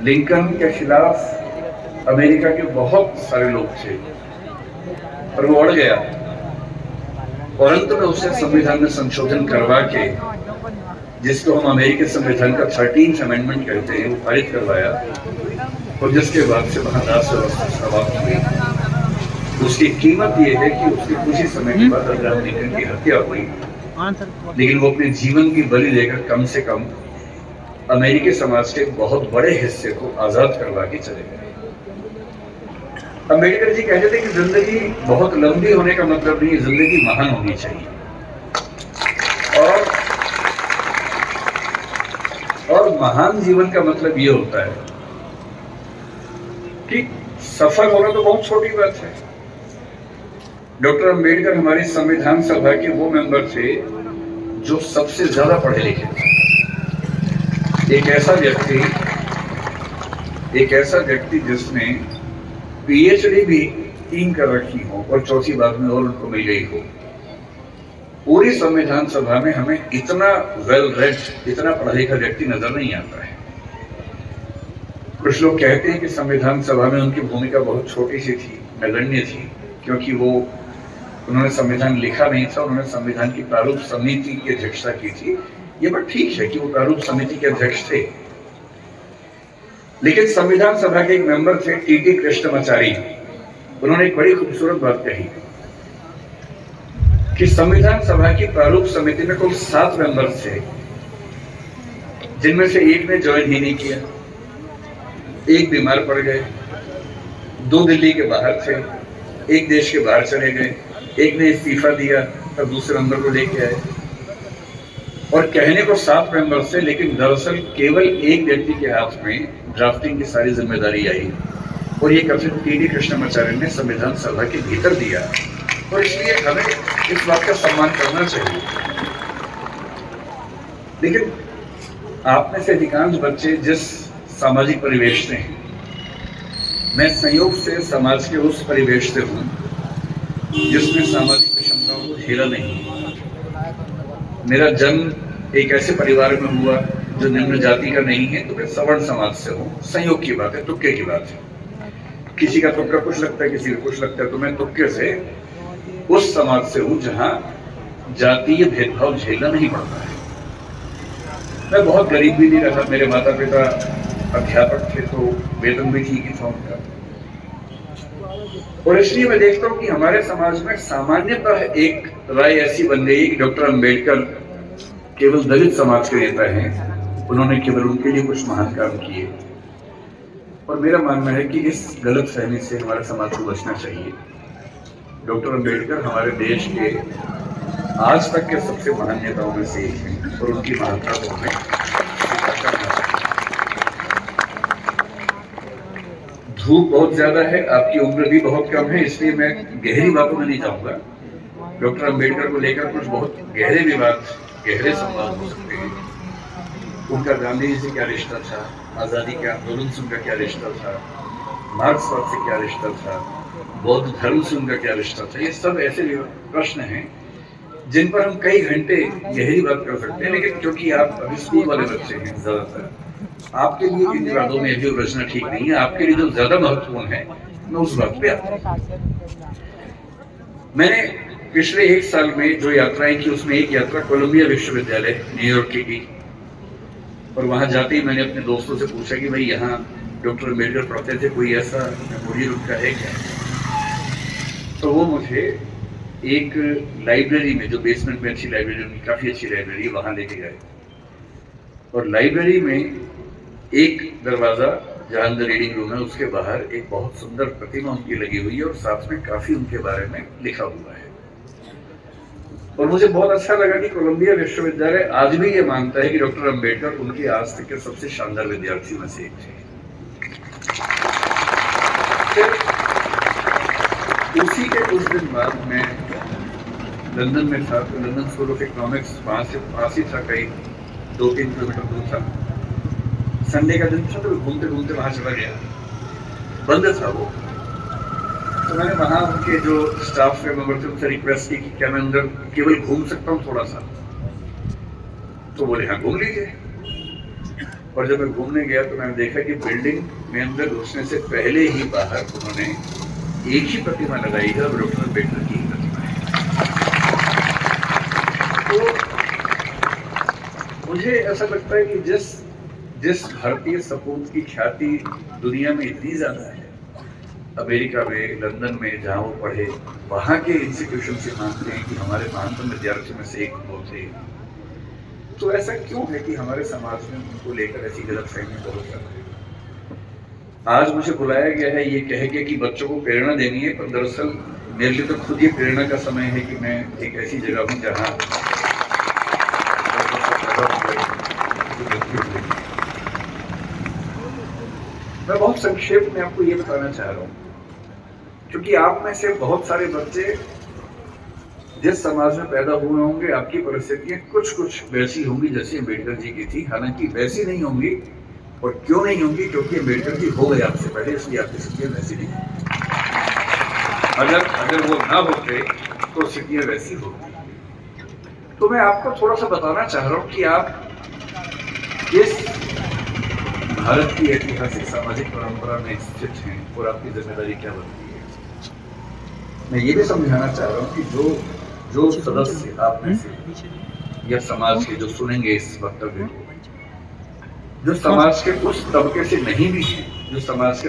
Lincoln के खिलाफ America के बहुत सारे लोग थे, पर वो अड़ गया और अंत में उसे संविधान में संशोधन करवा के, जिसको हम अमेरिकी संविधान का 13th अमेंडमेंट कहते हैं, वो पारित करवाया और जिसके बाद से वहां राष्ट्र व्यवस्था समाप्त हुई। उसकी कीमत ये है कि उसके कुछ ही समय के बाद अब्राहम लिंकन की हत्या हुई, लेकिन वो अपने जीवन की बलि देकर कम से कम अमेरिकी समाज के बहुत बड़े हिस्से को आजाद करवा के चले गए। अम्बेडकर जी कहते थे कि जिंदगी बहुत लंबी होने का मतलब नहीं, जिंदगी महान होनी चाहिए। और महान जीवन का मतलब ये होता है कि सफल होना तो बहुत छोटी बात है। डॉक्टर अम्बेडकर हमारी संविधान सभा के वो मेंबर थे जो सबसे ज्यादा पढ़े लिखे थे। एक ऐसा व्यक्ति जिसने पीएचडी भी 3 कर रखी हो और चौथी बाद में और उनको मिल गई हो। पूरी संविधान सभा में हमें इतना वेल रेड, इतना पढ़ा लिखा व्यक्ति नजर नहीं आता है। कुछ लोग कहते हैं कि संविधान सभा में उनकी भूमिका बहुत छोटी सी थी, नगण्य थी, क्योंकि उन्होंने संविधान लिखा नहीं था, उन्होंने संविधान की प्रारूप समिति की अध्यक्षता की थी। ये बात ठीक है कि वो प्रारूप समिति के अध्यक्ष थे, लेकिन संविधान सभा के एक मेंबर थे टीटी कृष्णमाचारी। उन्होंने एक बड़ी खूबसूरत बात कही कि संविधान सभा की प्रारूप समिति में कुल 7 मेंबर थे, जिनमें से एक ने ज्वाइन ही नहीं किया, एक बीमार पड़ गए, 2 दिल्ली के बाहर थे, एक देश के बाहर चले गए, एक ने इस्तीफा दिया तब दूसरे मेंबर को लेके आए। और कहने को 7 मेंबर थे, लेकिन दरअसल केवल एक व्यक्ति के हाथ में ड्राफ्टिंग की सारी जिम्मेदारी आई और ये कथित टीडी कृष्णमाचार्य ने संविधान सभा के भीतर दिया। और इसलिए हमें इस बात का सम्मान करना चाहिए। लेकिन आप में से अधिकांश बच्चे जिस सामाजिक परिवेश से हैं, मैं संयोग से समाज के उस परिवेश से हूं जिसमें सामाजिक विषमताओं को झेला नहीं। मेरा जन्म एक ऐसे परिवार में हुआ जो निम्न जाति का नहीं है, तो मैं सवर्ण समाज से हूँ। संयोग की बात है, तुक्के की बात है। किसी का तुक्का कुछ लगता है, किसी का कुछ लगता है, तो मैं तुक्के से उस समाज से हूँ जहाँ जातीय भेदभाव झेलना नहीं पड़ता है। मैं बहुत गरीब भी नहीं रहा, मेरे माता पिता अध्यापक थे, तो वेतन भी ठीक ही था उनका। और इसलिए मैं देखता हूँ कि हमारे समाज में सामान्यतः एक राय ऐसी बन गई कि डॉक्टर अम्बेडकर केवल दलित समाज के नेता हैं, उन्होंने केवल उनके लिए कुछ महान काम किए। और मेरा मानना है कि इस गलत फहमी से हमारे समाज को बचना चाहिए। डॉक्टर अम्बेडकर हमारे देश के आज तक के सबसे महान नेताओं में से एक हैं और उनकी महानता को हमें धूप बहुत ज्यादा है, आपकी उम्र भी बहुत कम है, इसलिए मैं गहरी बातों में नहीं जाऊंगा। डॉक्टर अम्बेडकर को लेकर कुछ बहुत गहरे विवाद, गहरे संवाद हो सकते हैं। उनका गांधी जी से क्या रिश्ता था, आजादी के आंदोलन से उनका क्या रिश्ता था, मार्क्सवाद से क्या रिश्ता था, बौद्ध धर्म से उनका क्या रिश्ता था। ये सब ऐसे प्रश्न हैं जिन पर हम कई घंटे गहरी बात कर सकते हैं, लेकिन क्योंकि आप अभी स्कूल वाले बच्चे हैं, ज्यादातर आपके लिए इन विवादों में भी उलझना ठीक नहीं है। आपके लिए जो ज्यादा महत्वपूर्ण है, मैं उस बात पे आता हूं। मैंने पिछले 1 साल में जो यात्राएं की, उसमें एक यात्रा कोलंबिया विश्वविद्यालय न्यूयॉर्क की थी। और वहां जाते ही मैंने अपने दोस्तों से पूछा कि भाई यहाँ डॉक्टर अम्बेडकर पढ़ते थे, कोई ऐसा मेमोरियल उनका है क्या? तो वो मुझे एक लाइब्रेरी में, जो बेसमेंट में अच्छी लाइब्रेरी, उनकी काफी अच्छी लाइब्रेरी, वहां लेके गए। और लाइब्रेरी में एक दरवाजा जहां अंदर रीडिंग रूम है, उसके बाहर एक बहुत सुंदर प्रतिमा उनकी लगी हुई है और साथ में काफी उनके बारे में लिखा हुआ है। और मुझे बहुत अच्छा लगा कि कोलंबिया विश्वविद्यालय आज भी ये मानता है कि डॉक्टर अम्बेडकर उनके आज तक के सबसे शानदार विद्यार्थियों में से एक थे। उसी के कुछ दिन बाद मैं लंदन में था, तो लंदन स्कूल ऑफ इकोनॉमिक्स वहां से पास ही था, कहीं 2-3 किलोमीटर दूर था। संडे का दिन था, तो घूमते घूमते वहां चला गया, बंद था वो। तो मैंने वहां उनके जो स्टाफ के मेंबर थे उनसे रिक्वेस्ट की कि क्या मैं अंदर केवल घूम सकता हूँ थोड़ा सा? तो बोले हाँ, घूम लीजिए। और जब मैं घूमने गया तो मैंने देखा कि बिल्डिंग में अंदर घुसने से पहले ही बाहर उन्होंने एक ही प्रतिमा लगाई है और डॉक्टर अम्बेडकर की ही प्रतिमा है। तो मुझे ऐसा लगता है कि जिस भारतीय सपूत की ख्याति दुनिया में इतनी ज्यादा है, अमेरिका में, लंदन में जहाँ वो पढ़े, वहाँ के इंस्टीट्यूशन से मानते हैं कि हमारे महानतम विद्यार्थियों में से एक वो थे। तो ऐसा क्यों है कि हमारे समाज में उनको लेकर ऐसी गलतफहमी बहुत ज्यादा है। आज मुझे बुलाया गया है ये कह के कि बच्चों को प्रेरणा देनी है, पर दरअसल मेरे लिए तो खुद ये प्रेरणा का समय है कि मैं एक ऐसी जगह हूँ जहाँ मैं बहुत संक्षेप में आपको ये बताना चाह रहा हूँ, क्योंकि आप में से बहुत सारे बच्चे जिस समाज में पैदा हुए होंगे, आपकी परिस्थितियां कुछ वैसी होंगी जैसी अम्बेडकर जी की थी। हालांकि वैसी नहीं होंगी, और क्यों नहीं होंगी? क्योंकि अम्बेडकर जी हो गए आपसे पहले, इसलिए आपकी स्थितियां वैसी नहीं होंगी। अगर वो ना होते तो स्थितियां वैसी होती। तो मैं आपको थोड़ा सा बताना चाह रहा हूं कि आप किस भारत की ऐतिहासिक सामाजिक परंपरा में स्थित हैं और आपकी जिम्मेदारी क्या बनती है। मैं ये भी समझाना चाह रहा हूँ कि जो सदस्य आप में से या समाज के जो सुनेंगे इस वक्तव्य को, जो समाज के उस तबके से नहीं भी है, जो समाज के